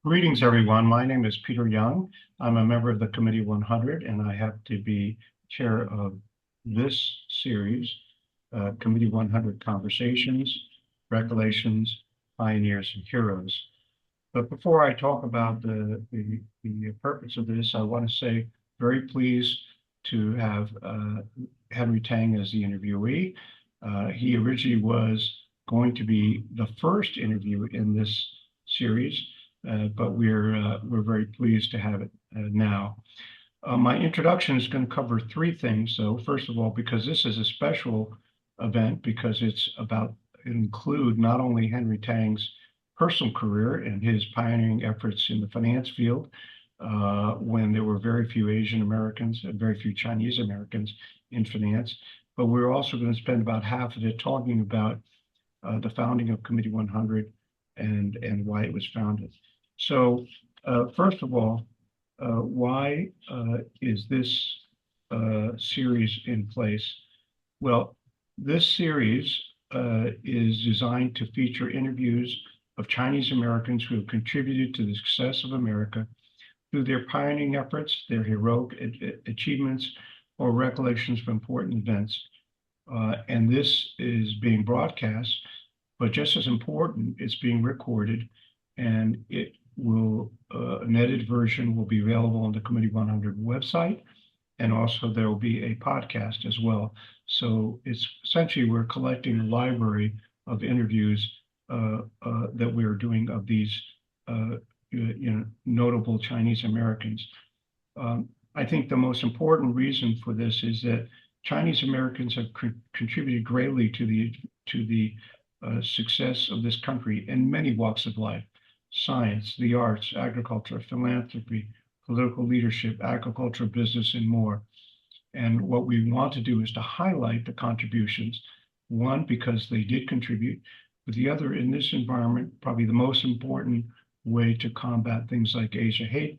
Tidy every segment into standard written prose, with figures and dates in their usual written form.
Greetings, everyone. My name is Peter Young. I'm a member of the Committee 100, and I have to be chair of this series, Committee 100 Conversations, Recollections, Pioneers, and Heroes. But before I talk about the purpose of this, I want to say very pleased to have Henry Tang as the interviewee. He originally was going to be the first interview in this series, but we're very pleased to have it now. My introduction is going to cover three things. So first of all, because this is a special event, because it's about include not only Henry Tang's personal career and his pioneering efforts in the finance field, when there were very few Asian Americans and very few Chinese Americans in finance, but we're also going to spend about half of it talking about the founding of Committee 100 and why it was founded. So first of all, why is this series in place? Well, this series is designed to feature interviews of Chinese Americans who have contributed to the success of America through their pioneering efforts, their heroic achievements, or recollections of important events. And this is being broadcast, but just as important, it's being recorded, and it will, an edited version will be available on the Committee 100 website, and also there will be a podcast as well. So it's essentially, we're collecting a library of interviews that we're doing of these notable Chinese Americans. I think the most important reason for this is that Chinese Americans have contributed greatly to the success of this country in many walks of life: science, the arts, agriculture, philanthropy, political leadership, agriculture, business, and more. And what we want to do is to highlight the contributions, one, because they did contribute, but the other, in this environment, probably the most important way to combat things like Asia hate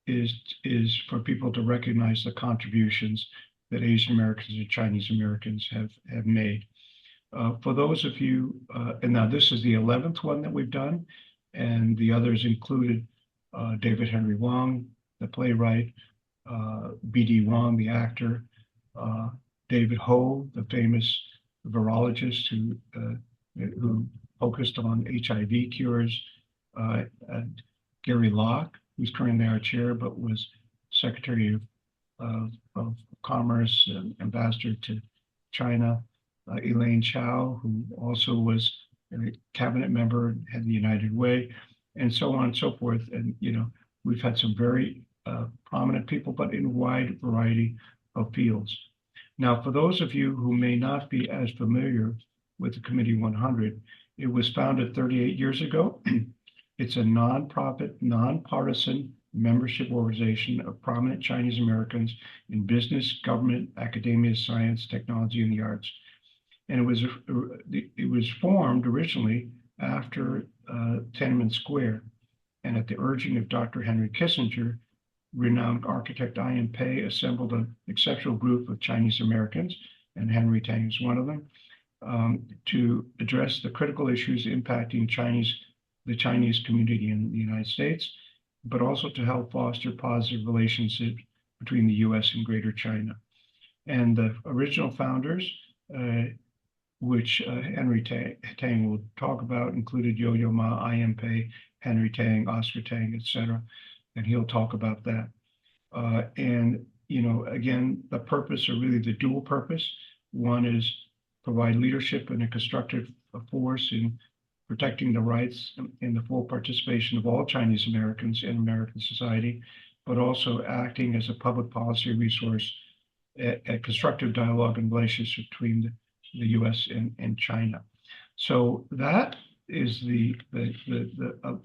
is for people to recognize the contributions that Asian Americans and Chinese Americans have made. For those of you, and now this is the 11th one that we've done, and the others included David Henry Wong, the playwright, B.D. Wong, the actor, David Ho, the famous virologist who focused on HIV cures, Gary Locke, who's currently our chair, but was Secretary of Commerce and Ambassador to China, Elaine Chao, who also was a cabinet member, had the United Way, and so on and so forth. And, we've had some very prominent people, but in a wide variety of fields. Now, for those of you who may not be as familiar with the Committee 100, it was founded 38 years ago. It's a nonprofit, nonpartisan membership organization of prominent Chinese Americans in business, government, academia, science, technology, and the arts. And it was formed originally after Tiananmen Square, and at the urging of Dr. Henry Kissinger, renowned architect I.M. Pei assembled an exceptional group of Chinese Americans, and Henry Tang is one of them, to address the critical issues impacting the Chinese community in the United States, but also to help foster positive relationships between the U.S. and Greater China. And the original founders, which Henry Tang will talk about, included Yo-Yo Ma, I.M. Pei, Henry Tang, Oscar Tang, etc. And he'll talk about that. And, again, the purpose, or really the dual purpose, one is provide leadership and a constructive force in protecting the rights and the full participation of all Chinese Americans in American society, but also acting as a public policy resource at constructive dialogue and relationship between the U.S. and China. So that is the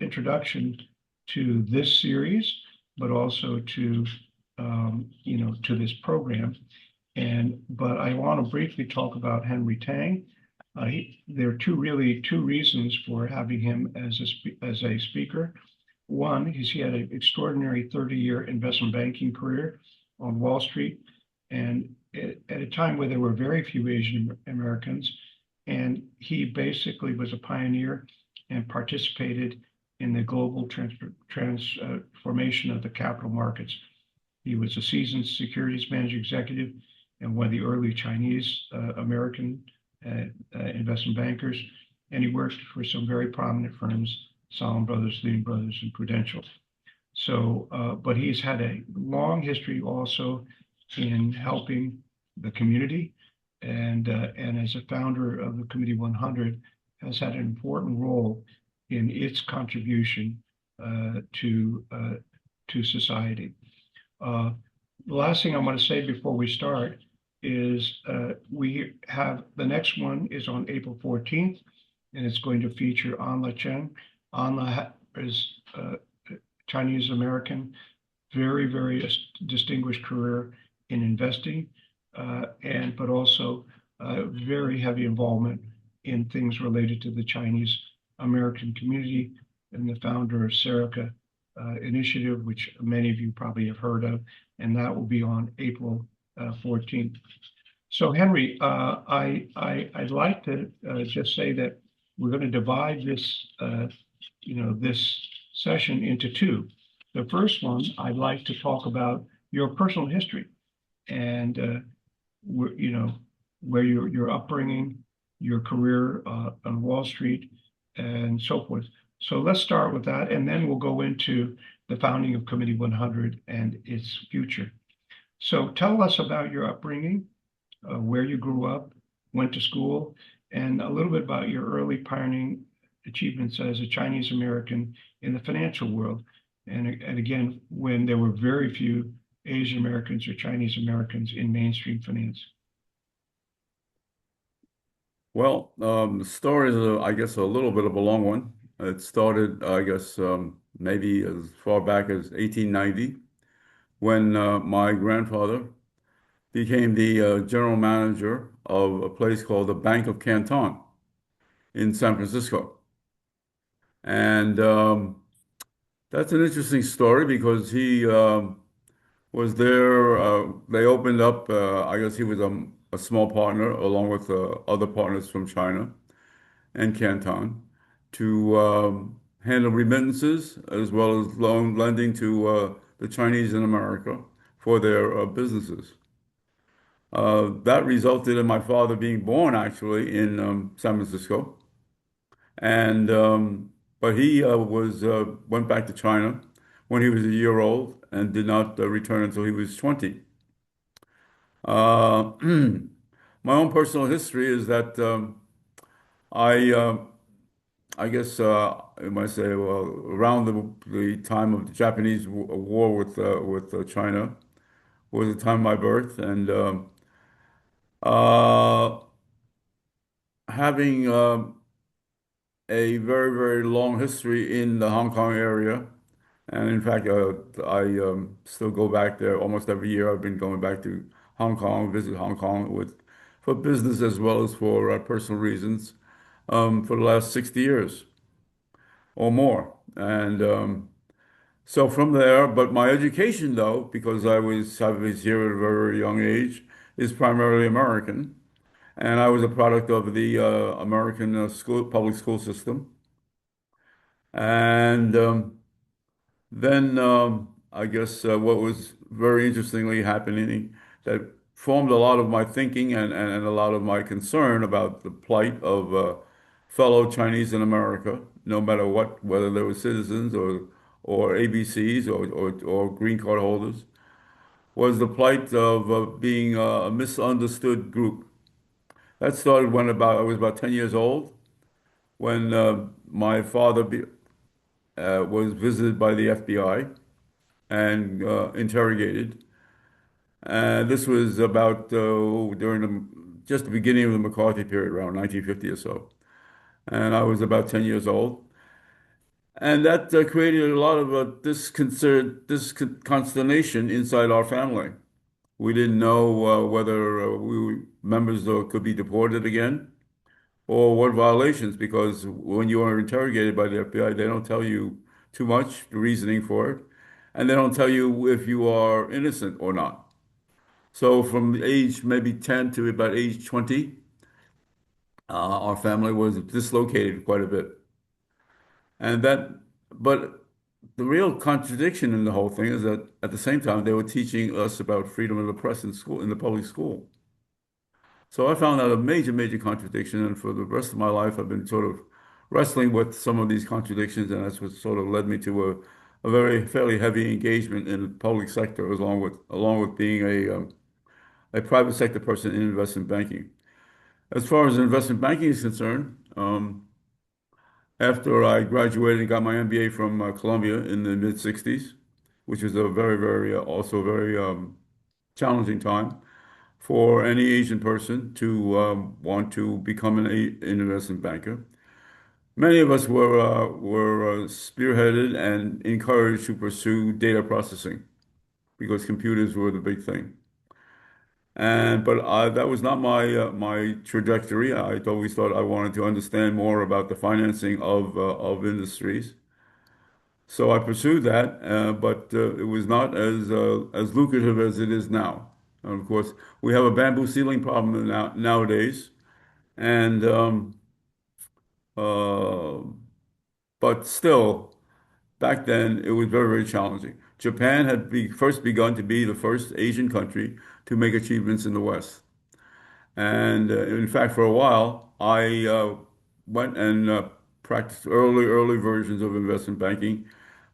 introduction to this series, but also to to this program. But I want to briefly talk about Henry Tang. There are two reasons for having him as a speaker. One is he had an extraordinary 30-year investment banking career on Wall Street, and at a time where there were very few Asian Americans, and he basically was a pioneer and participated in the global transformation of the capital markets. He was a seasoned securities managing executive and one of the early Chinese American investment bankers. And he worked for some very prominent firms, Salomon Brothers, Lehman Brothers, and Prudential. So, but he's had a long history also in helping the community, and as a founder of the Committee 100, has had an important role in its contribution to society. The last thing I want to say before we start is we have the next one is on April 14th, and it's going to feature Anla Chen. Anla is Chinese American, very, very distinguished career in investing, but also very heavy involvement in things related to the Chinese American community, and the founder of Serica initiative, which many of you probably have heard of, and that will be on April 14th. So Henry, I'd like to just say that we're going to divide this, this session into two. The first one, I'd like to talk about your personal history and where your upbringing, your career on Wall Street, and so forth. So let's start with that, and then we'll go into the founding of Committee 100 and its future. So tell us about your upbringing, where you grew up, went to school, and a little bit about your early pioneering achievements as a Chinese American in the financial world. And again, when there were very few Asian Americans or Chinese Americans in mainstream finance. Well, the story is, I guess, a little bit of a long one. It started, I guess, maybe as far back as 1890, when my grandfather became the general manager of a place called the Bank of Canton in San Francisco. And that's an interesting story because he was there. They opened up, I guess he was a small partner along with other partners from China and Canton to handle remittances as well as loan lending to the Chinese in America for their businesses. That resulted in my father being born actually in San Francisco, and but he was went back to China when he was a year old and did not return until he was 20. Uh, my own personal history is that I I guess I might say, well, around the time of the Japanese war with China was the time of my birth, and uh, having a very very long history in the Hong Kong area, and in fact, I still go back there almost every year. I've been going back to Hong Kong, visit Hong Kong with for business as well as for personal reasons for the last 60 years or more, and so from there, but my education though, because I was here at a very young age, is primarily American, and I was a product of the American school public school system. And then I guess what was very interestingly happening that formed a lot of my thinking and a lot of my concern about the plight of fellow Chinese in America, no matter what, whether they were citizens or ABCs or green card holders, was the plight of being a misunderstood group. That started when I was about 10 years old, when my father was visited by the FBI and interrogated. And this was about during just the beginning of the McCarthy period, around 1950 or so. And I was about 10 years old. And that created a lot of consternation inside our family. We didn't know whether members could be deported again or what violations, because when you are interrogated by the FBI, they don't tell you too much, the reasoning for it, and they don't tell you if you are innocent or not. So from age maybe 10 to about age 20, our family was dislocated quite a bit. And that But the real contradiction in the whole thing is that at the same time they were teaching us about freedom of the press in school, in the public school. So I found that a major, major contradiction, and for the rest of my life, I've been sort of wrestling with some of these contradictions, and that's what sort of led me to a very fairly heavy engagement in the public sector, along with being a private sector person in investment banking. As far as investment banking is concerned, after I graduated and got my MBA from Columbia in the mid 60s, which was a very, very also very challenging time for any Asian person to want to become an investment banker. Many of us were spearheaded and encouraged to pursue data processing because computers were the big thing. But that was not my trajectory. I always thought I wanted to understand more about the financing of industries. So I pursued that, but it was not as lucrative as it is now. And of course, we have a bamboo ceiling problem nowadays, and uh, but still, back then it was very, very challenging. Japan had first begun to be the first Asian country to make achievements in the West, and in fact, for a while, I went and practiced early versions of investment banking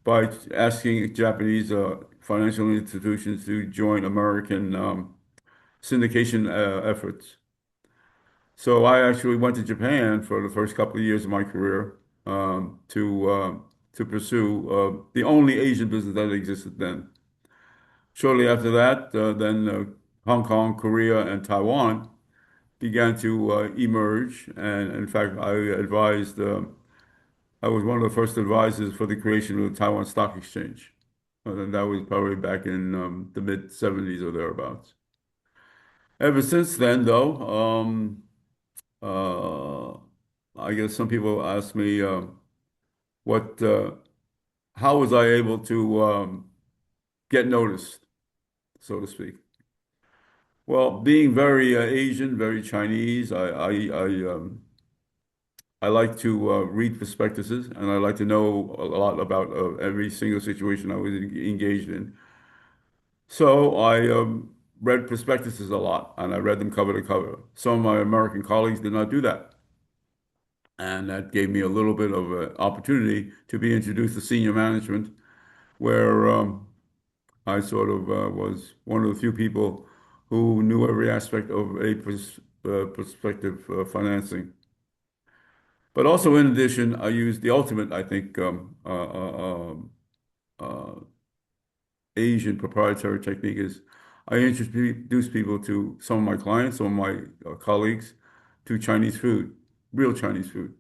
by asking Japanese financial institutions to join American syndication efforts. So I actually went to Japan for the first couple of years of my career to pursue the only Asian business that existed then. Shortly after that, then Hong Kong, Korea, and Taiwan began to emerge. And in fact, I was one of the first advisors for the creation of the Taiwan Stock Exchange. And that was probably back in the mid 70s or thereabouts. Ever since then, though, uh, I guess some people ask me what, how was I able to get noticed, so to speak? Well, being very Asian, very Chinese, I like to read prospectuses, and I like to know a lot about every single situation I was engaged in. So I read prospectuses a lot, and I read them cover to cover. Some of my American colleagues did not do that, and that gave me a little bit of an opportunity to be introduced to senior management, where I sort of was one of the few people who knew every aspect of a prospective financing. But also, in addition, I used the ultimate, I think, uh, Asian proprietary technique is I introduce people to some of my clients, some of my colleagues, to Chinese food, real Chinese food.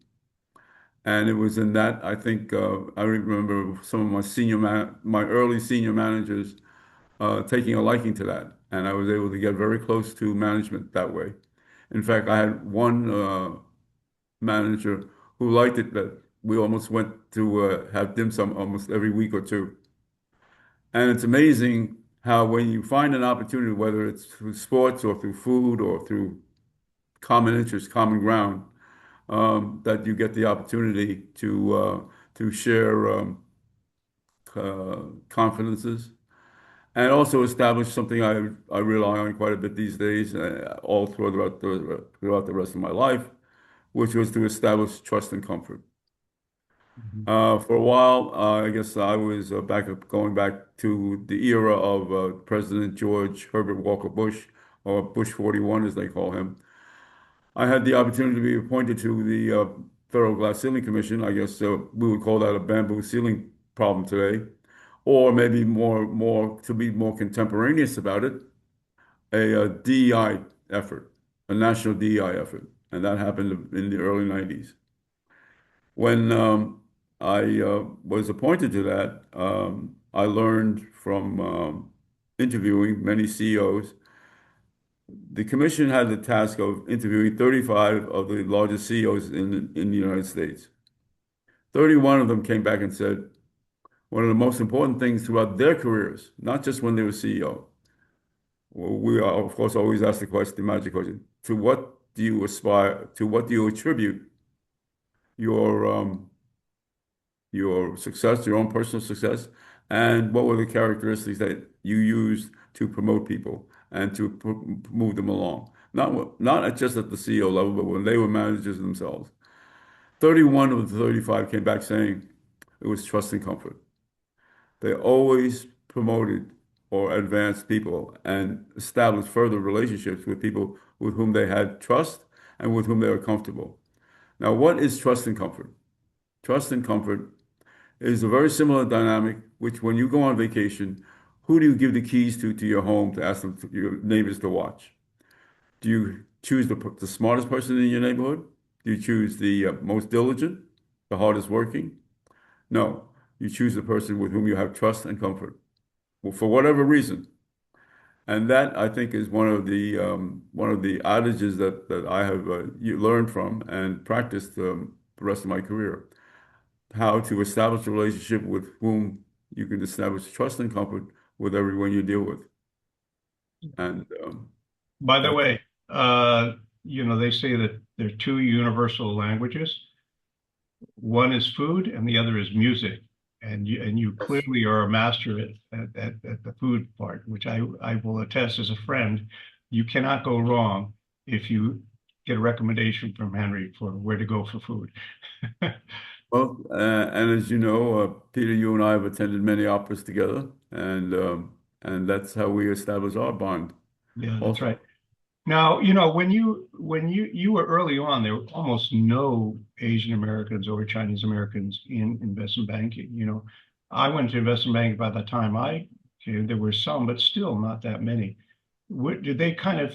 And it was in that, I think, I remember some of my early senior managers taking a liking to that. And I was able to get very close to management that way. In fact, I had one manager who liked it that we almost went to have dim sum almost every week or two. And it's amazing how when you find an opportunity, whether it's through sports or through food or through common interest, common ground, that you get the opportunity to share confidences and also establish something I rely on quite a bit these days, all throughout the rest of my life, which was to establish trust and comfort. Mhm. For a while, I guess I was going back to the era of President George Herbert Walker Bush, or Bush 41, as they call him. I had the opportunity to be appointed to the Federal Glass Ceiling Commission. I guess we would call that a bamboo ceiling problem today, or maybe more to be more contemporaneous about it, a DEI effort, a national DEI effort, and that happened in the early 90s. When I was appointed to that, I learned from interviewing many CEOs. The commission had the task of interviewing 35 of the largest CEOs in the United States. 31 of them came back and said one of the most important things throughout their careers, not just when they were CEO. Well, we are, of course, always ask the question, the magic question, to what do you aspire, to what do you attribute your your success, your own personal success, and what were the characteristics that you used to promote people and to move them along. Not just at the CEO level, but when they were managers themselves. 31 of the 35 came back saying it was trust and comfort. They always promoted or advanced people and established further relationships with people with whom they had trust and with whom they were comfortable. Now, what is trust and comfort? Trust and comfort is a very similar dynamic, which when you go on vacation, who do you give the keys to your home to ask them your neighbors to watch? Do you choose the smartest person in your neighborhood? Do you choose the most diligent, the hardest working? No, you choose the person with whom you have trust and comfort, well, for whatever reason. And that I think is one of the adages that I have learned from and practiced the rest of my career. How to establish a relationship with whom you can establish trust and comfort with everyone you deal with. And By the that's way, they say that there are two universal languages. One is food and the other is music. And you clearly are a master at the food part, which I will attest as a friend. You cannot go wrong if you get a recommendation from Henry for where to go for food. well, and as you know, Peter, you and I have attended many operas together, and that's how we establish our bond. Yeah, that's Also, right. Now, when you were early on, there were almost no Asian Americans or Chinese Americans in investment banking. I went to investment banking by the time I came. There were some, but still not that many. Did they kind of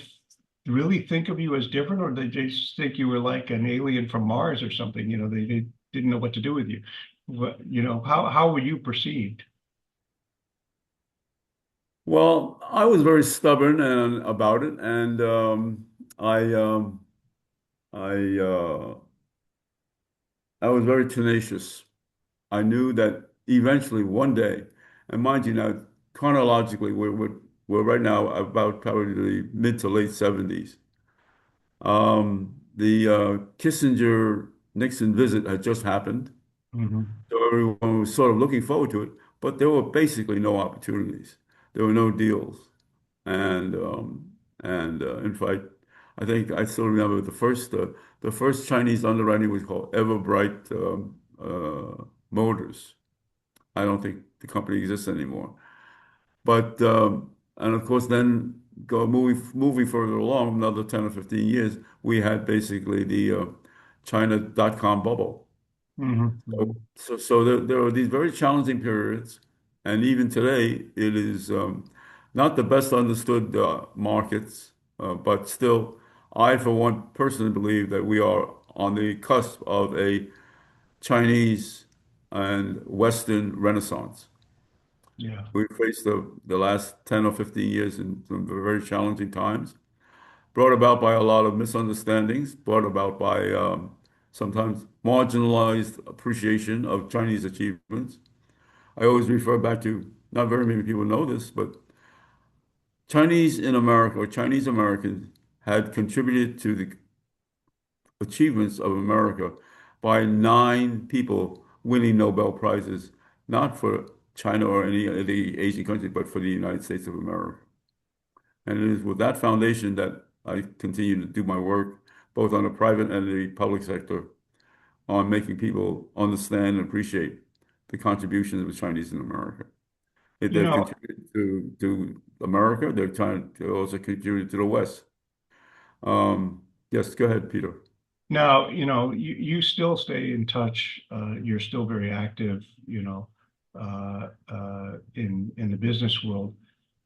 really think of you as different, or did they just think you were like an alien from Mars or something? They didn't know what to do with you. How were you perceived? well, I was very stubborn and about it, and I I I was very tenacious. I knew that eventually one day, and mind you now, chronologically, we're right now about probably the mid to late 70s. The Kissinger Nixon visit had just happened, Hmm. so everyone was sort of looking forward to it, but there were basically no opportunities. There were no deals, and in fact, I think I still remember the first Chinese underwriting was called Everbright Motors. I don't think the company exists anymore. But and of course, then go moving further along, another 10 or 15 years, we had basically the China dot-com bubble. Hmm. So, Hmm. there are these very challenging periods, and even today, it is not the best understood markets, but still, I, for one, personally believe that we are on the cusp of a Chinese and Western renaissance. Yeah. We faced the last 10 or 15 years in some very challenging times, brought about by a lot of misunderstandings, brought about by sometimes marginalized appreciation of Chinese achievements. I always refer back to, not very many people know this, but Chinese in America or Chinese Americans had contributed to the achievements of America by 9 people winning Nobel Prizes, not for China or any of the Asian countries, but for the United States of America. And it is with that foundation that I continue to do my work, both on the private and the public sector, on making people understand and appreciate the contributions of the Chinese in America. If You they've know, contributed to America, they're trying to also contribute to the West. Yes, go ahead, Peter. Now, you still stay in touch. You're still very active, in the business world.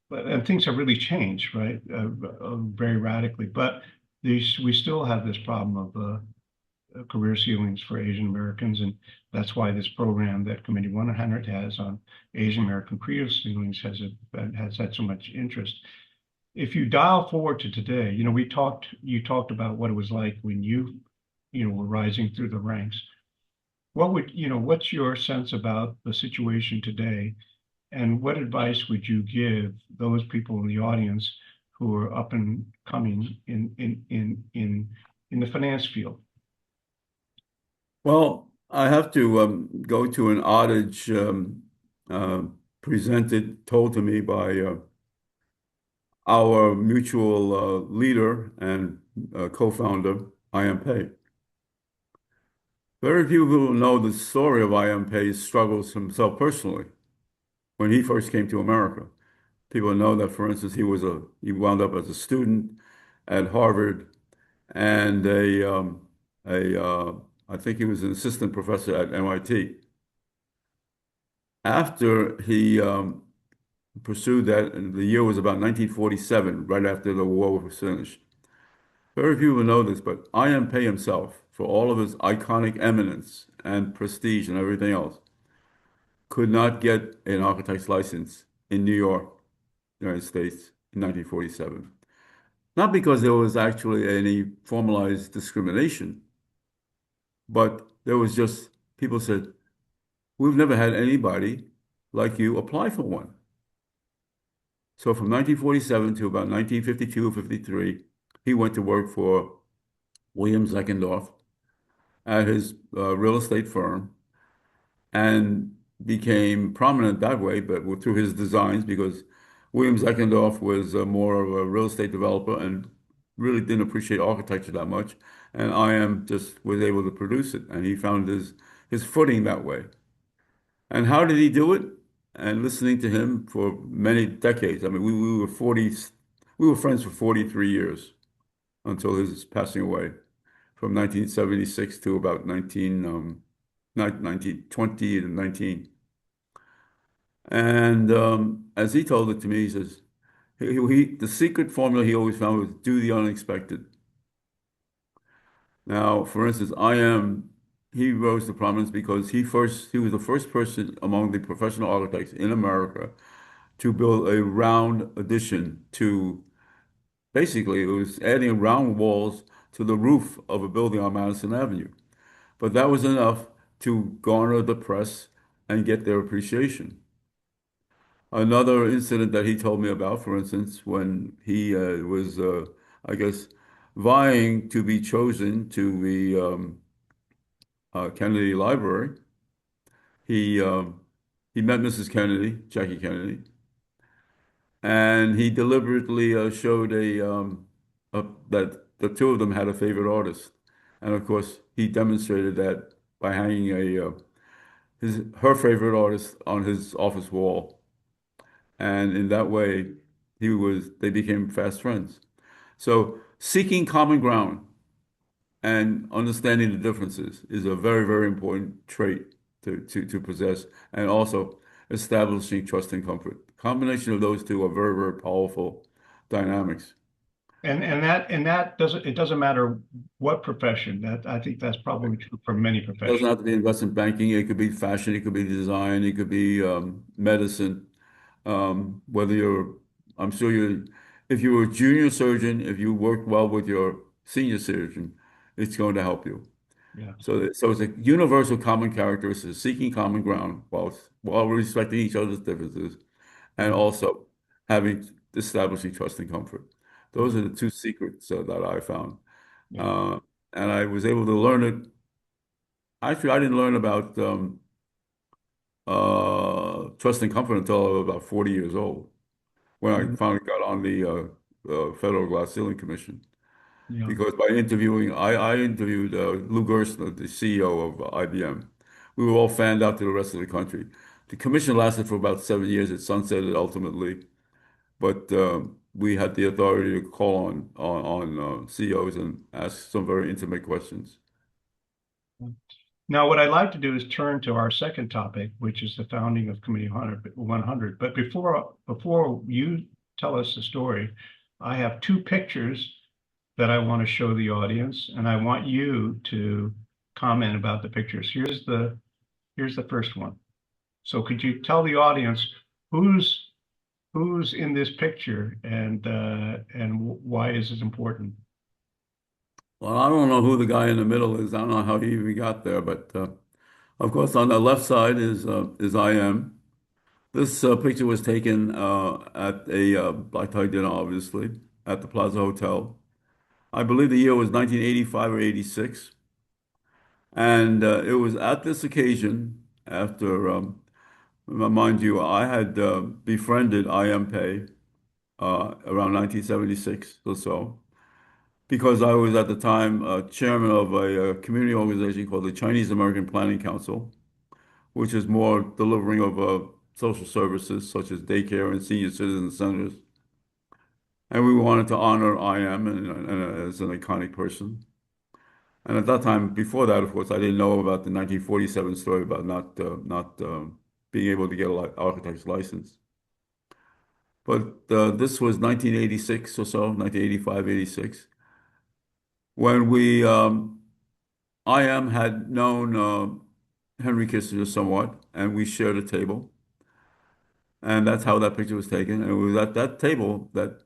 And things have really changed, right? Very radically. But we still have this problem of career ceilings for Asian Americans, and that's why this program that Committee 100 has on Asian American career ceilings has had so much interest. If you dial forward to today, you talked about what it was like when you were rising through the ranks. What's your sense about the situation today, and what advice would you give those people in the audience who are up and coming in the finance field? Well, I have to go to an adage uh, told to me by our mutual leader and co-founder, I.M. Pei. Very few people know the story of I.M. Pei's struggles himself personally when he first came to America. People know that, for instance, he wound up as a student at Harvard and a I think he was an assistant professor at MIT. After he pursued that, and the year was about 1947, right after the war was finished. Very few will know this, but I.M. Pei himself, for all of his iconic eminence and prestige and everything else, could not get an architect's license in New York, United States, in 1947. Not because there was actually any formalized discrimination, but there was just, people said, we've never had anybody like you apply for one. So from 1947 to about 1952 or 53, he went to work for William Zeckendorf at his real estate firm and became prominent that way, but through his designs, because William Zeckendorf was more of a real estate developer and really didn't appreciate architecture that much. And I.M. just was able to produce it, and he found his footing that way. And how did he do it? And listening to him for many decades. I mean, we were friends for 43 years until his passing away from 1976 to about 1920 to 19. And as he told it to me, he says, the secret formula he always found was do the unexpected. Now, for instance, he rose to prominence because he was the first person among the professional architects in America to build a round addition to, basically, it was adding round walls to the roof of a building on Madison Avenue. But that was enough to garner the press and get their appreciation. Another incident that he told me about, for instance, when he was, I guess, vying to be chosen to the Kennedy Library, he um, he met Mrs. Kennedy, Jackie Kennedy, and he deliberately showed that the two of them had a favorite artist, and of course he demonstrated that by hanging her favorite artist on his office wall, and in that way they became fast friends. So seeking common ground and understanding the differences is a very, very important trait to possess, and also establishing trust and comfort. The combination of those two are very, very powerful dynamics. And that doesn't matter what profession. That I think that's probably true for many It doesn't professions. have to be investment banking. It could be fashion. It could be design. It could be medicine. Whether I'm sure if you're a junior surgeon, if you work well with your senior surgeon, it's going to help you. Yeah. So it's a universal common characteristic, seeking common ground while respecting each other's differences, and Mhm. also having establishing trust and comfort. Those Yeah. are the two secrets that I found, Yeah. uh, and I was able to learn it. Actually, I didn't learn about trust and comfort until I was about 40 years old, when I Mhm. finally got on the Federal Glass Ceiling Commission. Yeah. Because by interviewing, I interviewed Lou Gerstner, the CEO of IBM. We were all fanned out to the rest of the country. The commission lasted for about 7 years. It sunsetted ultimately, but we had the authority to call on CEOs and ask some very intimate questions. Now, what I'd like to do is turn to our second topic, which is the founding of Committee 100. But before you tell us the story, I have two pictures that I want to show the audience, and I want you to comment about the pictures. Here's the first one. So could you tell the audience who's who's in this picture and why is it important? Well, I don't know who the guy in the middle is. I don't know how he even got there, but of course, on the left side is IM. This picture was taken at a black tie dinner, obviously, at the Plaza Hotel. I believe the year was 1985 or 86. And it was at this occasion, after, mind you, I had befriended IMPE around 1976 or so, because I was at the time chairman of a community organization called the Chinese American Planning Council, which is more delivering of social services such as daycare and senior citizen centers. And we wanted to honor IM as an iconic person. And at that time, before that, of course, I didn't know about the 1947 story about not being able to get an architect's license. But this was 1986 or so, 1985, 86, when IM had known Henry Kissinger somewhat, and we shared a table. And that's how that picture was taken. And it was at that table that,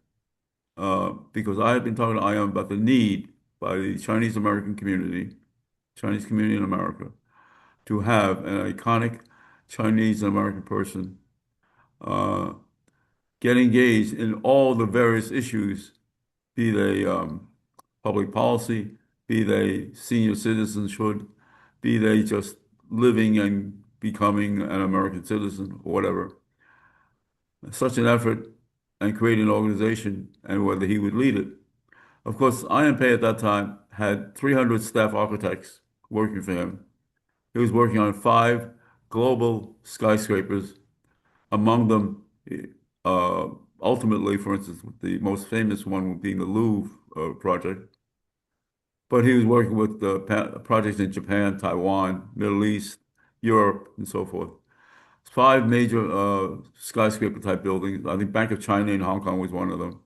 because I had been talking to IM about the need by the Chinese American community, Chinese community in America, to have an iconic Chinese American person uh, get engaged in all the various issues, be they public policy, be they senior citizenship, be they just living and becoming an American citizen or whatever. Such an effort and create an organization and whether he would lead it. Of course, IMP at that time had 300 staff architects working for him. He was working on five global skyscrapers, among them, uh, ultimately, for instance, the most famous one being the Louvre project. But he was working with projects in Japan, Taiwan, Middle East, Europe, and so forth. Five major skyscraper type buildings. I think Bank of China in Hong Kong was one of them.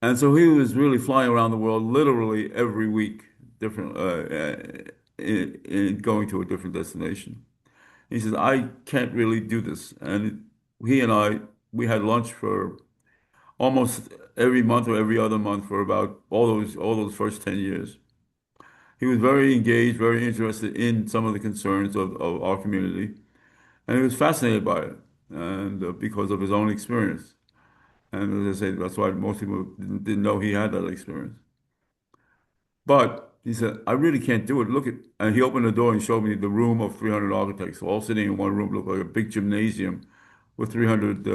And so he was really flying around the world literally every week, different in going to a different destination. He says, I can't really do this. And he and I, we had lunch for almost every month or every other month for about all those first 10 years. He was very engaged, very interested in some of the concerns of our community, and he was fascinated by it, and because of his own experience. And as I say, that's why most people didn't know he had that experience. But he said, I really can't do it. Look at, and he opened the door and showed me the room of 300 architects, all sitting in one room, looked like a big gymnasium with 300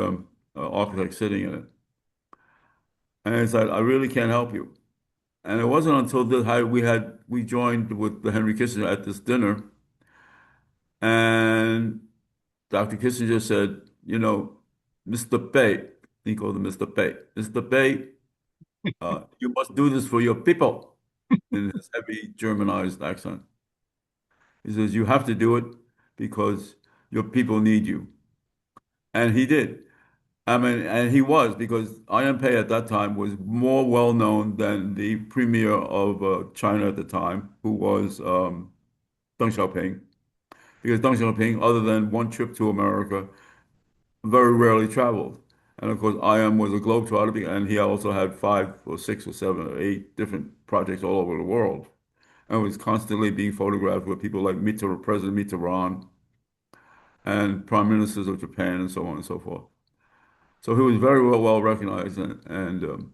architects sitting in it. And he said, I really can't help you. And it wasn't until we joined with the Henry Kissinger at this dinner, and Dr. Kissinger said, Mr. Bay, he called him Mr. Bay. Mr. Bay, you must do this for your people in his heavy Germanized accent. He says, you have to do it because your people need you. And he did. I mean, and he was, because Ian Pei at that time was more well known than the premier of China at the time, who was Deng Xiaoping. Because Deng Xiaoping, other than one trip to America, very rarely traveled. And of course, IM was a globetrotter, and he also had five or six or seven or eight different projects all over the world, and was constantly being photographed with people like President Mitterrand and prime ministers of Japan and so on and so forth. So he was very well recognized, and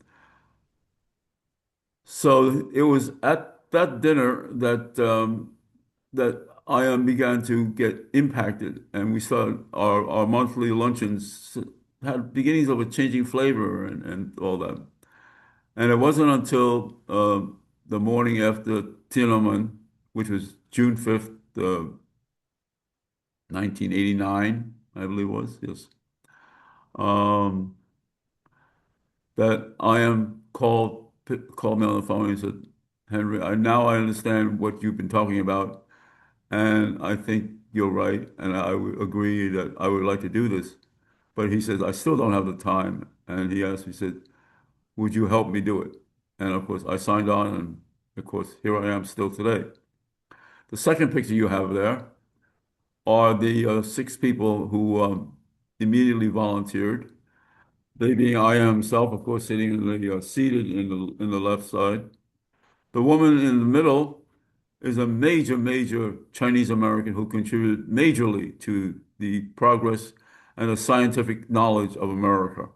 so it was at that dinner that IM began to get impacted, and we started our monthly luncheons had beginnings of a changing flavor and all that. And it wasn't until the morning after Tiananmen, which was June 5th, 1989, I believe it was, yes, um, that IM called me on the phone and said, Henry, I understand what you've been talking about. And I think you're right, and I would agree that I would like to do this. But he says, I still don't have the time. And he asked me, he said, would you help me do it? And of course, I signed on, and of course, here I am still today. The second picture you have there are the six people who immediately volunteered. They being I am himself, of course, sitting in the seated in the left side. The woman in the middle is a major Chinese American who contributed majorly to the progress and the scientific knowledge of America.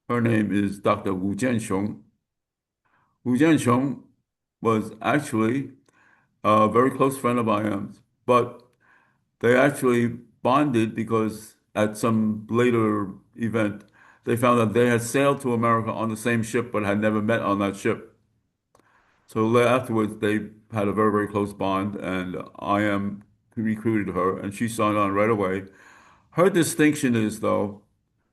Her name is Dr. Wu Jianxiong. Wu Jianxiong was actually a very close friend of IM's, but they actually bonded because at some later event, they found that they had sailed to America on the same ship but had never met on that ship. So afterwards, they had a very, very close bond, and IM recruited her, and she signed on right away. Her distinction is, though,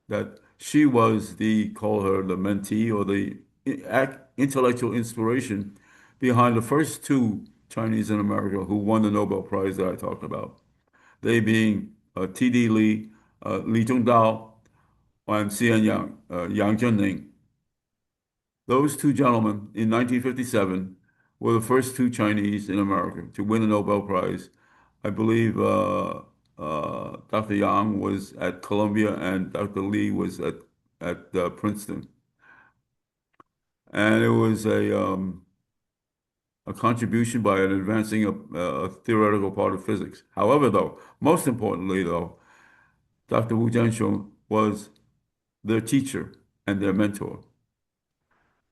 that she was call her the mentee or the intellectual inspiration behind the first two Chinese in America who won the Nobel Prize that I talked about. They being T.D. Lee, Li Zhongdao, and Xian Yang Zhenning. Those two gentlemen in 1957 were the first two Chinese in America to win the Nobel Prize. I believe Dr. Yang was at Columbia and Dr. Lee was at Princeton. And it was a contribution by an advancing a theoretical part of physics. However, though, most importantly, though, Dr. Wu Jianxiong was their teacher and their mentor.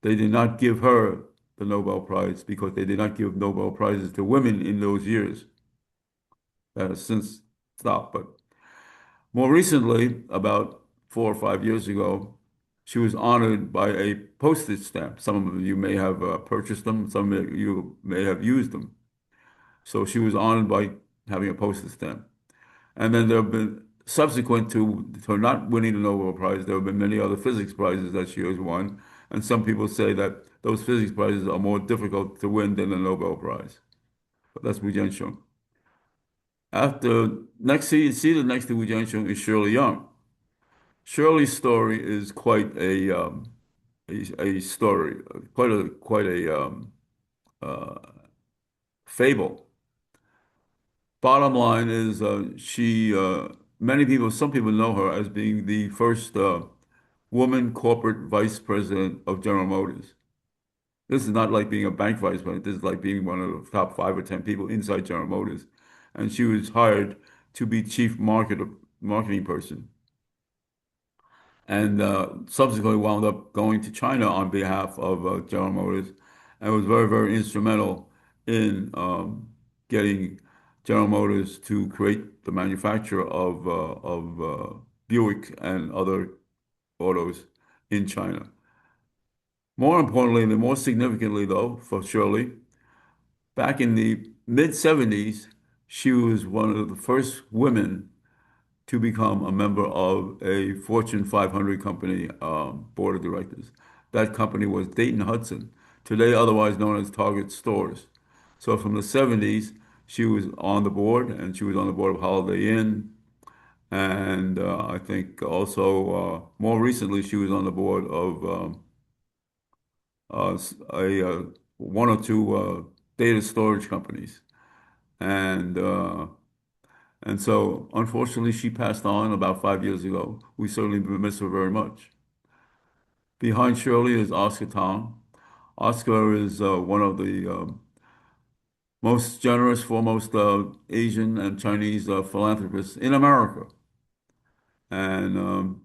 They did not give her the Nobel Prize because they did not give Nobel Prizes to women in those years. That has since stopped. But more recently, about 4 or 5 years ago, she was honored by a postage stamp. Some of you may have purchased them, some of you may have used them. So she was honored by having a postage stamp. And then there have been, subsequent to her not winning the Nobel Prize, there have been many other physics prizes that she has won. And some people say that those physics prizes are more difficult to win than the Nobel Prize. But that's Wu Jianxiong. After seated next to Wu Jianxiong is Shirley Young. Shirley's story is quite a story, quite a uh, fable. Bottom line is some people know her as being the first woman corporate vice president of General Motors. This is not like being a bank vice president. This is like being one of the top 5 or 10 people inside General Motors. And she was hired to be marketing person, and subsequently wound up going to China on behalf of General Motors, and was very, very instrumental in getting General Motors to create the manufacture of Buick and other autos in China. More importantly, and more significantly, though, for Shirley, back in the mid 70s, she was one of the first women to become a member of a Fortune 500 company board of directors. That company was Dayton Hudson, today otherwise known as Target Stores. So from the 70s, she was on the board, and she was on the board of Holiday Inn. And I think also more recently, she was on the board of one or two data storage companies. And so, unfortunately, she passed on about 5 years ago. We certainly miss her very much. Behind Shirley is Oscar Tang. Oscar is one of the most generous, foremost Asian and Chinese philanthropists in America. And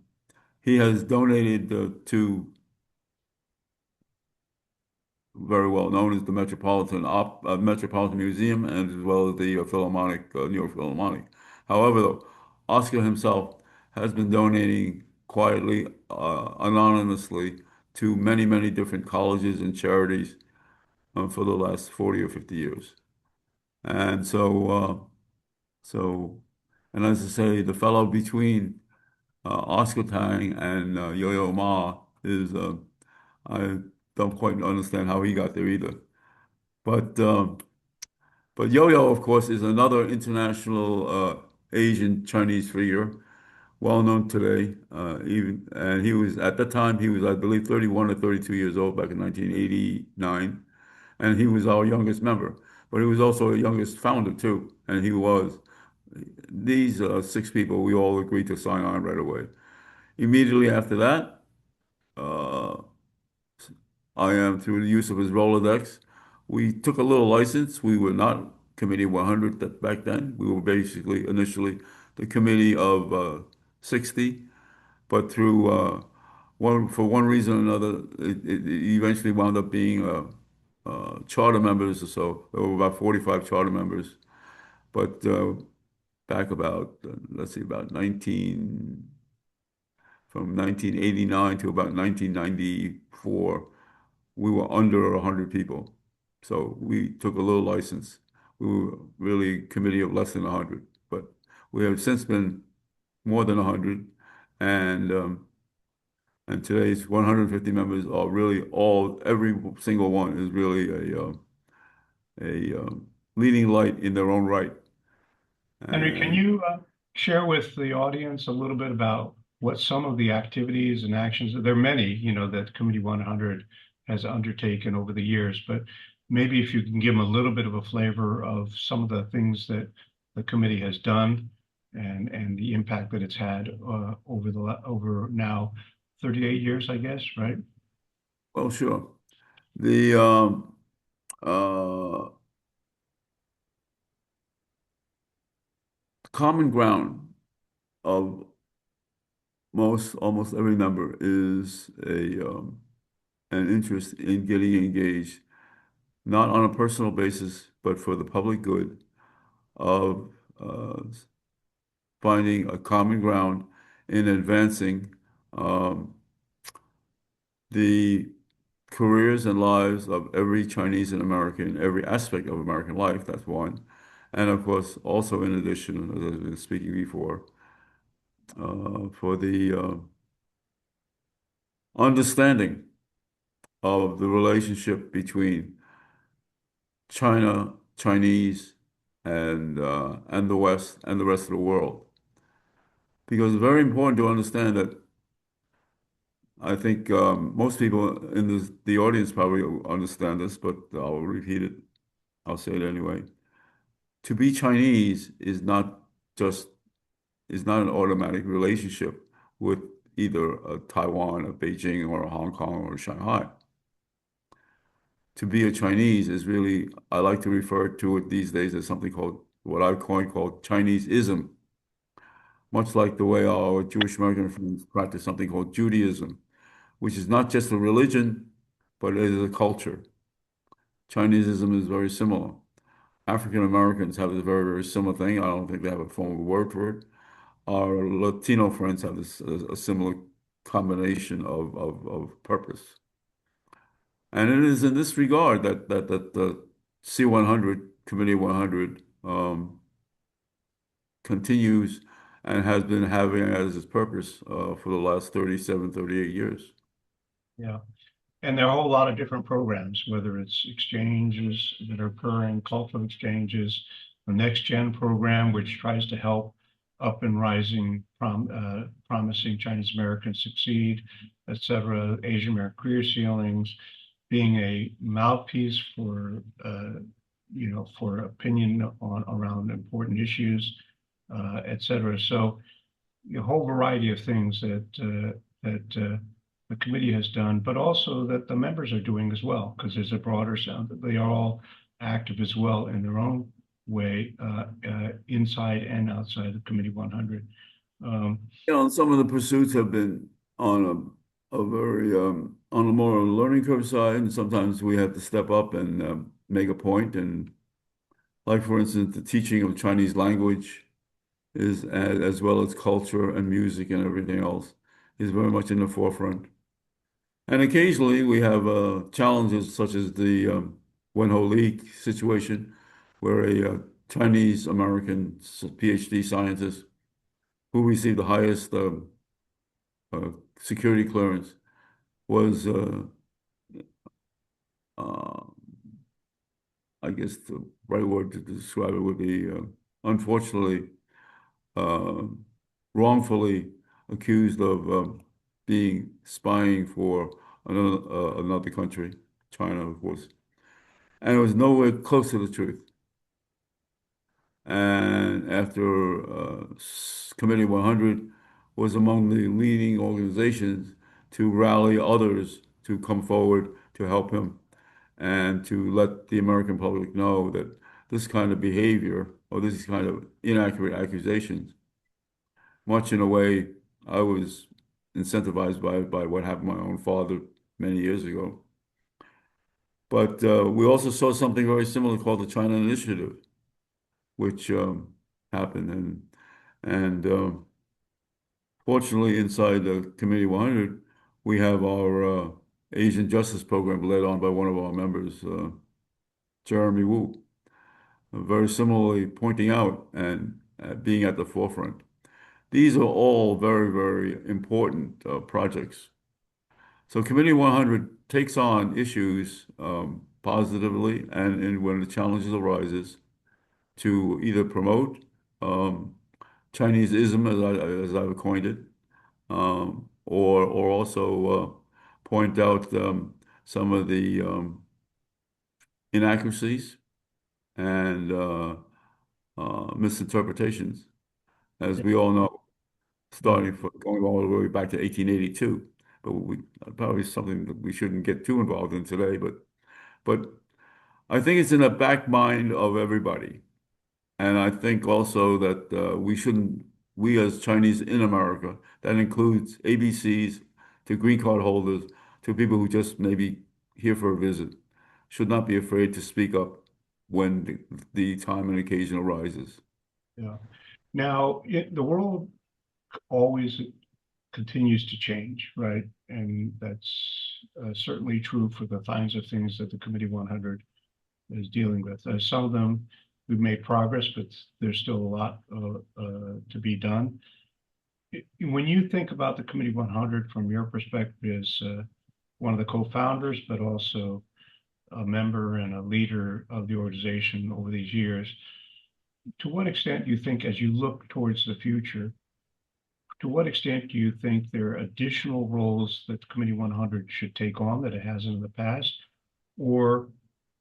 he has donated to very well known as the Metropolitan Museum, and as well as the New York Philharmonic. However, though, Oscar himself has been donating quietly, anonymously, to many, many different colleges and charities for the last 40 or 50 years. And so, and as I say, the fellow between Oscar Tang and Yo-Yo Ma is, I don't quite understand how he got there either. But Yo-Yo, of course, is another international Asian Chinese figure, well known today. And he was at the time he was, I believe, 31 or 32 years old back in 1989, and he was our youngest member. But he was also our youngest founder too, and he was. These 6 people, we all agreed to sign on right away. Immediately after that, uh, I am through the use of his Rolodex. We took a little license. We were not Committee 100 back then. We were basically initially the Committee of 60, but through for one reason or another, it eventually wound up being charter members or so. There were about 45 charter members. But back about, let's see, about 19, from 1989 to about 1994, we were under 100 people. So we took a little license. We were really a committee of less than 100, but we have since been more than 100. And and today's 150 members are really all, every single one is really a leading light in their own right. Henry, can And you share with the audience a little bit about what some of the activities and actions, there are many, that Committee 100 has undertaken over the years, but maybe if you can give them a little bit of a flavor of some of the things that the committee has done and the impact that it's had over now 38 years, I guess, right? well, sure. The uh, common ground of almost every member is an interest in getting engaged, not on a personal basis, but for the public good of uh, finding a common ground in advancing um, the careers and lives of every Chinese and American, every aspect of American life. That's one. And of course, also in addition, as I've been speaking before, for the understanding of the relationship between China, Chinese, and the West and the rest of the world. Because it's very important to understand that I think most people in the audience probably understand this, but I'll repeat it. I'll say it anyway. To be Chinese just is not an automatic relationship with either Taiwan, or Beijing, or Hong Kong, or Shanghai. To be a Chinese is really, I like to refer to it these days as something called, what I've coined called Chineseism, much like the way our Jewish American friends practice something called Judaism, which is not just a religion, but it is a culture. Chineseism is very similar. African Americans have a very, very similar thing. I don't think they have a formal word for it. Our Latino friends have a similar combination of purpose. And it is in this regard that the C100, Committee 100, continues and has been having as its purpose for the last 37, 38 years. Yeah. And there are a whole lot of different programs, whether it's exchanges that are occurring, cultural exchanges, the Next Gen program, which tries to help up and rising, promising Chinese Americans succeed, et cetera, Asian American career ceilings, being a mouthpiece for opinion around important issues, et cetera. So a whole variety of things that the committee has done, but also that the members are doing as well, because there's a broader sound that they are all active as well in their own way, inside and outside of Committee 100. Um, Some of the pursuits have been on a very on a more learning curve side, and sometimes we have to step up and make a point. And like for instance, the teaching of Chinese language is as well as culture and music and everything else is very much in the forefront. And occasionally we have challenges such as the Wenho Lee situation, where a Chinese American PhD scientist who received the highest uh, security clearance was, uh, I guess the right word to describe it would be, unfortunately, uh, wrongfully accused of being spying for another country, China, of course. And it was nowhere close to the truth. And after Committee 100 was among the leading organizations to rally others to come forward to help him and to let the American public know that this kind of behavior or this kind of inaccurate accusations, much in a way I was incentivized by what happened to my own father many years ago. But we also saw something very similar called the China Initiative, which happened, and fortunately, inside the Committee 100, we have our Asian Justice Program led on by one of our members, Jeremy Wu, very similarly pointing out and being at the forefront. These are all very, very important projects. So Committee 100 takes on issues positively and when the challenges arises to either promote um, Chinese-ism, as I've coined it, or also point out some of the inaccuracies and misinterpretations, as Yeah. we all know, Yeah. starting from going all the way back to 1882. But probably something that we shouldn't get too involved in today. But I think it's in the back mind of everybody. And I think also that we shouldn't, we as Chinese in America, that includes ABCs to green card holders, to people who just maybe here for a visit, should not be afraid to speak up when the time and occasion arises. Yeah. Now, the world always continues to change, right? And that's certainly true for the kinds of things that the Committee 100 is dealing with. Some of them we've made progress, but there's still a lot to be done. When you think about the Committee 100 from your perspective as one of the co-founders, but also a member and a leader of the organization over these years, to what extent do you think, as you look towards the future, to what extent do you think there are additional roles that Committee 100 should take on that it hasn't in the past? Or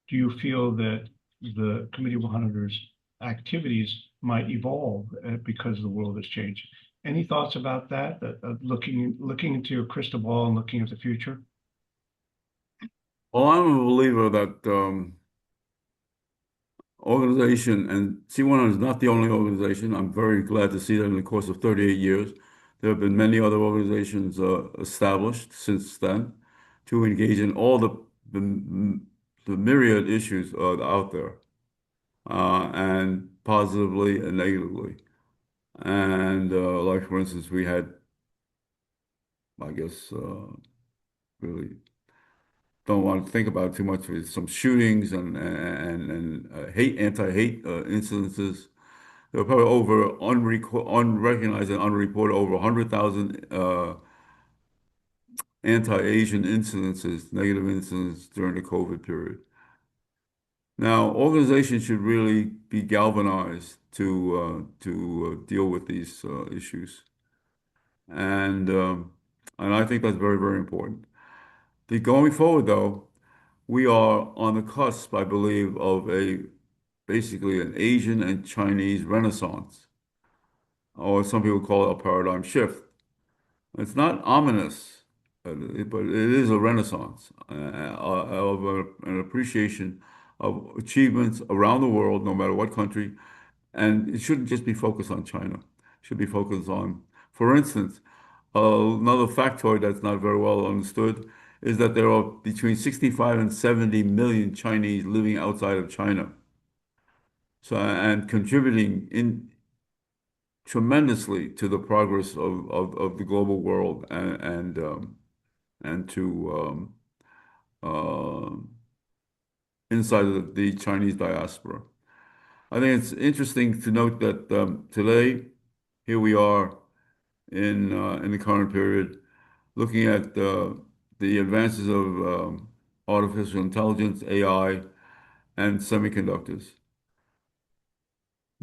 do you feel that the Committee 100's activities might evolve because the world has changed? Any thoughts about that? Looking into your crystal ball and looking at the future? Well, I'm a believer that organization, and C100 is not the only organization. I'm very glad to see that in the course of 38 years, there have been many other organizations established since then to engage in all the myriad issues out there, and positively and negatively. And like, for instance, we had, I guess, really don't want to think about it too much with some shootings and anti-hate incidences. There were probably unrecognized and unreported over 100,000 anti-Asian incidences, negative incidents during the COVID period. Now, organizations should really be galvanized to deal with these issues, and I think that's very, very important. Going forward, though, we are on the cusp, I believe, of a basically an Asian and Chinese renaissance, or some people call it a paradigm shift. It's not ominous, but it is a renaissance of an appreciation of achievements around the world, no matter what country. And it shouldn't just be focused on China. It should be focused on, for instance, another factoid that's not very well understood is that there are between 65 and 70 million Chinese living outside of China. So, and contributing in tremendously to the progress of the global world and to uh, inside of the Chinese diaspora. I think it's interesting to note that today, here we are in the current period, looking at the advances of artificial intelligence, AI, and semiconductors.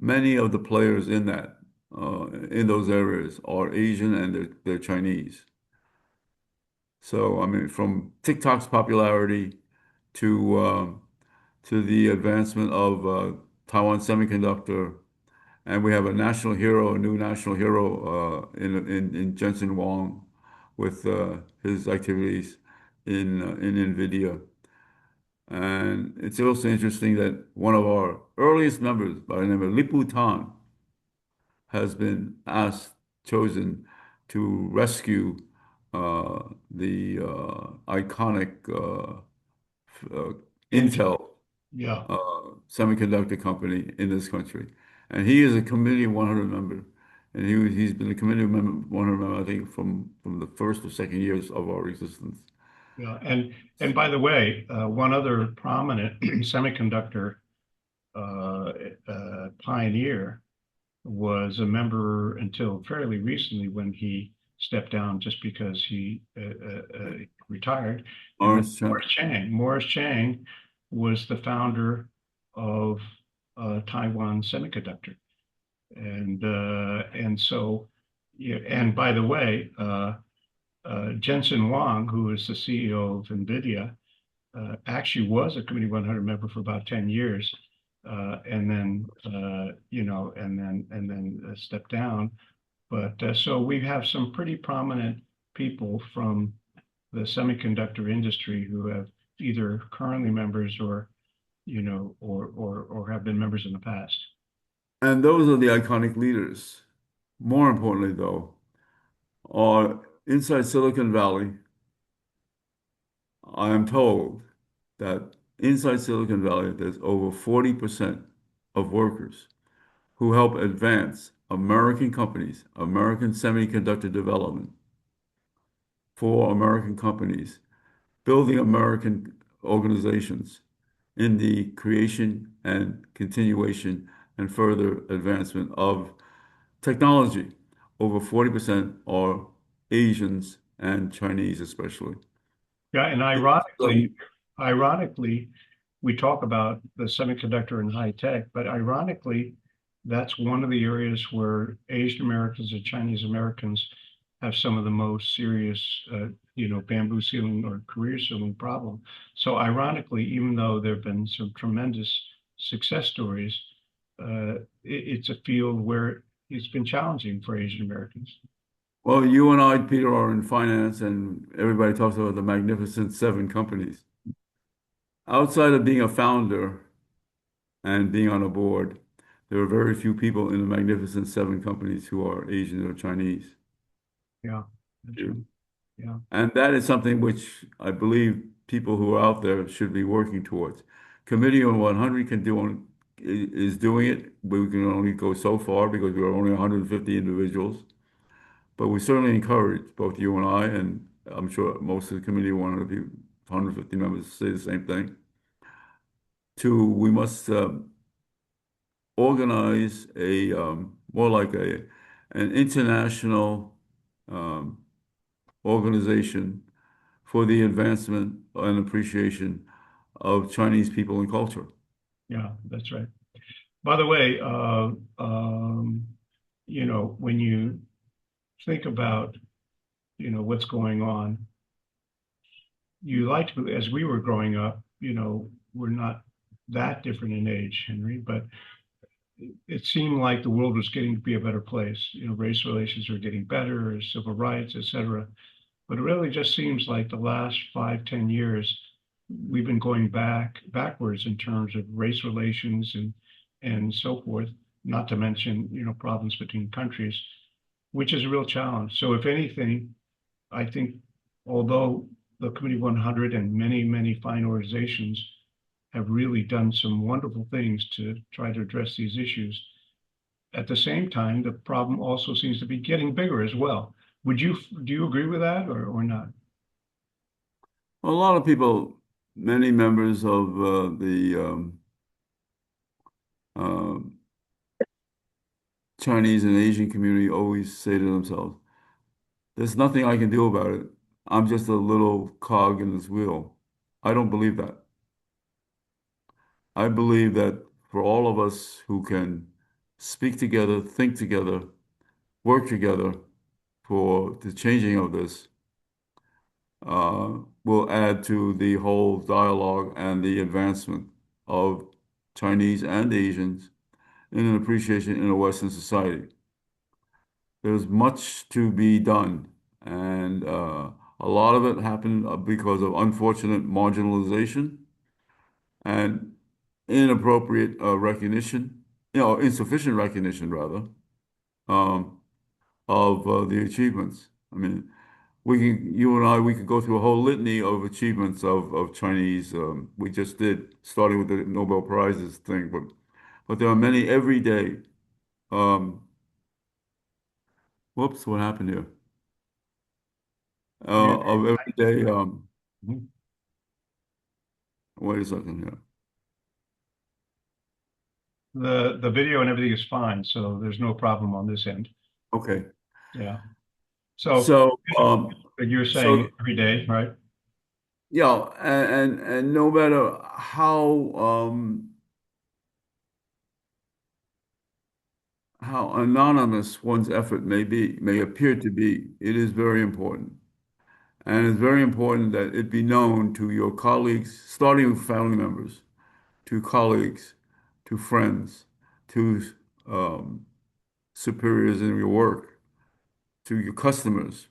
Many of the players in in those areas are Asian and they're Chinese. So, I mean, from TikTok's popularity to to the advancement of Taiwan Semiconductor, and we have a national hero, a new national hero in Jensen Huang with his activities in NVIDIA. And it's also interesting that one of our earliest members, by the name of Lipu Tan, has been chosen to rescue the iconic In, Intel yeah, semiconductor company in this country. And he is a Committee 100 member. And he's been a Committee member, 100 member, I think, from the first or second years of our existence. yeah. And by the way, one other prominent semiconductor uh, pioneer was a member until fairly recently when he stepped down just because he retired. And that's Morris Chang. Morris Chang. Morris Chang was the founder of Taiwan Semiconductor. And so, yeah, and by the way, Jensen Huang, who is the CEO of NVIDIA, actually was a Committee 100 member for about 10 years, and then stepped down. But so we have some pretty prominent people from the semiconductor industry who have either currently members or or have been members in the past. And those are the iconic leaders. More importantly, though, are inside Silicon Valley. I am told that inside Silicon Valley, there's over 40% of workers who help advance American companies, American semiconductor development for American companies, building American organizations in the creation and continuation and further advancement of technology. Over 40% are Asians and Chinese especially. Yeah, and So, ironically, we talk about the semiconductor and high tech, but ironically, that's one of the areas where Asian Americans and Chinese Americans have some of the most serious, bamboo ceiling or career ceiling problem. So ironically, even though there have been some tremendous success stories, it's a field where it's been challenging for Asian Americans. well, you and I, Peter, are in finance, and everybody talks about the Magnificent Seven companies. Outside of being a founder and being on a board, there are very few people in the Magnificent Seven companies who are Asian or Chinese. Yeah, that's right. Yeah, And that is something which I believe people who are out there should be working towards. Committee on 100 is doing it, but we can only go so far because we are only 150 individuals. But we certainly encourage both you and I, and I'm sure most of the committee, 150 members say the same thing. We must organize more like an international um, organization for the advancement and appreciation of Chinese people and culture. yeah, that's right. By the way, when you think about, what's going on, you like to, as we were growing up, we're not that different in age, Henry, but it seemed like the world was getting to be a better place. Race relations were getting better, civil rights, et cetera. But it really just seems like the last 5, 10 years, we've been going backwards in terms of race relations and so forth, not to mention, problems between countries, which is a real challenge. So if anything, I think although the Committee 100 and many, many fine organizations have really done some wonderful things to try to address these issues, at the same time, the problem also seems to be getting bigger as well. Do you agree with that or not? A lot of people, many members of the uh, Chinese and Asian community always say to themselves, there's nothing I can do about it. I'm just a little cog in this wheel. I don't believe that. I believe that for all of us who can speak together, think together, work together for the changing of this, will add to the whole dialogue and the advancement of Chinese and Asians in an appreciation in a Western society. There's much to be done, and a lot of it happened because of unfortunate marginalization and inappropriate recognition, insufficient recognition rather, um, of the achievements. I mean, you and I, we could go through a whole litany of achievements of Chinese. We just did, starting with the Nobel Prizes thing, but there are many every day. Um, whoops, what happened here? You, Of every day. Mhm. Wait a second here. The video and everything is fine, so there's no problem on this end. Okay. Yeah. So So, you're saying so every day, right? yeah, and no matter how anonymous one's effort may appear to be, it is very important. And it's very important that it be known to your colleagues, starting with family members, to colleagues, to friends, to um, superiors in your work, to your customers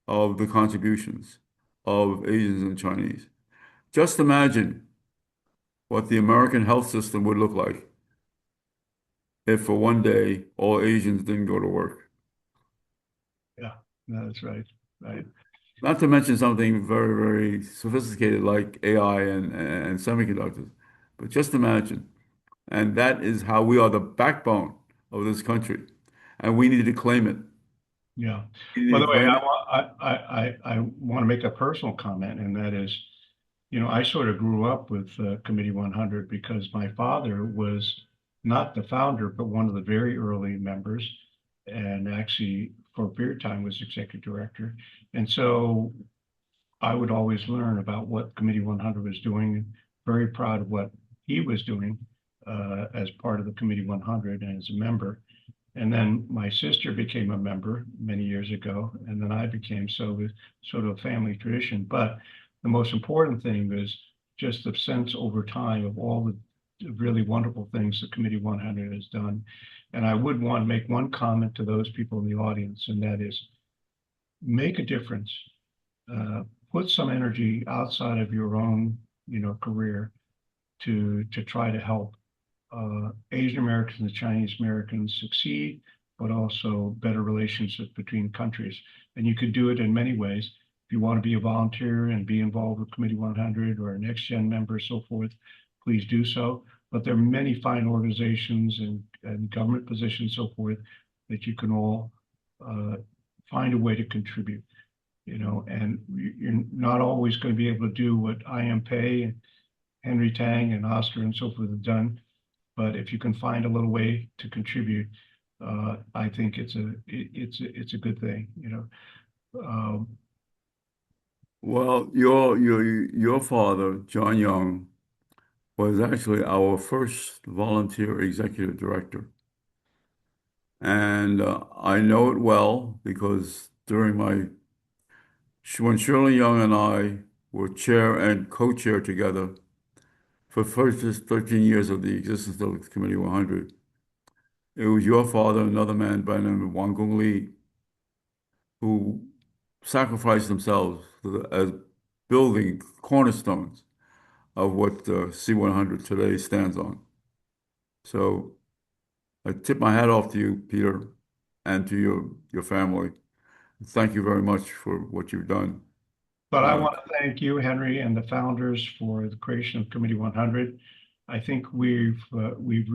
of the contributions of Asians and Chinese. Just imagine what the American health system would look like if for one day all Asians didn't go to work. Yeah, that's right. Right. Not to mention something very, very sophisticated like AI and semiconductors. But just imagine. And that is how we are the backbone of this country. And we need to claim it. Yeah. We By need the to way, claim it. I want to make a personal comment, and that is, I sort of grew up with Committee 100 because my father was not the founder, but one of the very early members, and actually for a period of time was executive director. And so I would always learn about what Committee 100 was doing. Very proud of what he was doing as part of the Committee 100 and as a member. And then my sister became a member many years ago, and then I became so with sort of a family tradition. But the most important thing was just the sense over time of all the really wonderful things the Committee 100 has done. And I would want to make one comment to those people in the audience, and that is make a difference. Uh, Put some energy outside of your own, career to try to help Asian Americans and Chinese Americans succeed, but also better relationships between countries. And you could do it in many ways. If you want to be a volunteer and be involved with Committee 100 or a Next Gen member, so forth, please do so. But there are many fine organizations and government positions, so forth, that you can all uh, find a way to contribute. And you're not always going to be able to do what I am Pei and Henry Tang and Oscar and so forth have done, but if you can find a little way to contribute, I think it's a good thing, Well, your father, John Young, was actually our first volunteer executive director. And I know it well because when Shirley Young and I were chair and co-chair together for the first 13 years of the existence of the Committee 100, it was your father, another man by the name of Wang Gongli, who sacrificed themselves as building cornerstones of what C100 today stands on. So I tip my hat off to you, Peter, and to your family. Thank you very much for what you've done. But I Uh, want to thank you, Henry, and the founders for the creation of Committee 100. I think we've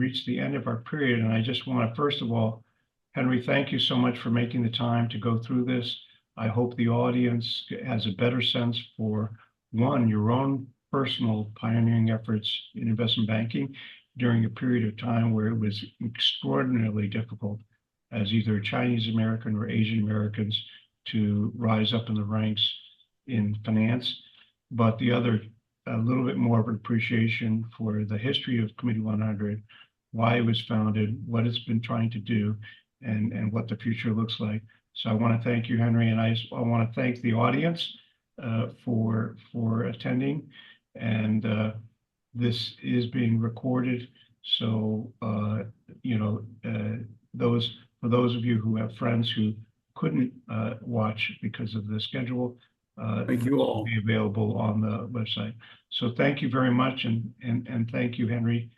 reached the end of our period, and I just want to, first of all, Henry, thank you so much for making the time to go through this. I hope the audience has a better sense for, one, your own personal pioneering efforts in investment banking during a period of time where it was extraordinarily difficult as either Chinese American or Asian Americans to rise up in the ranks in finance, but the other, a little bit more of an appreciation for the history of Committee 100, why it was founded, what it's been trying to do, and what the future looks like. So I want to thank you, Henry, and I want to thank the audience for attending. And this is being recorded, so those for those of you who have friends who couldn't watch because of the schedule, thank this you will be all. available on the website. So thank you very much, and thank you, Henry.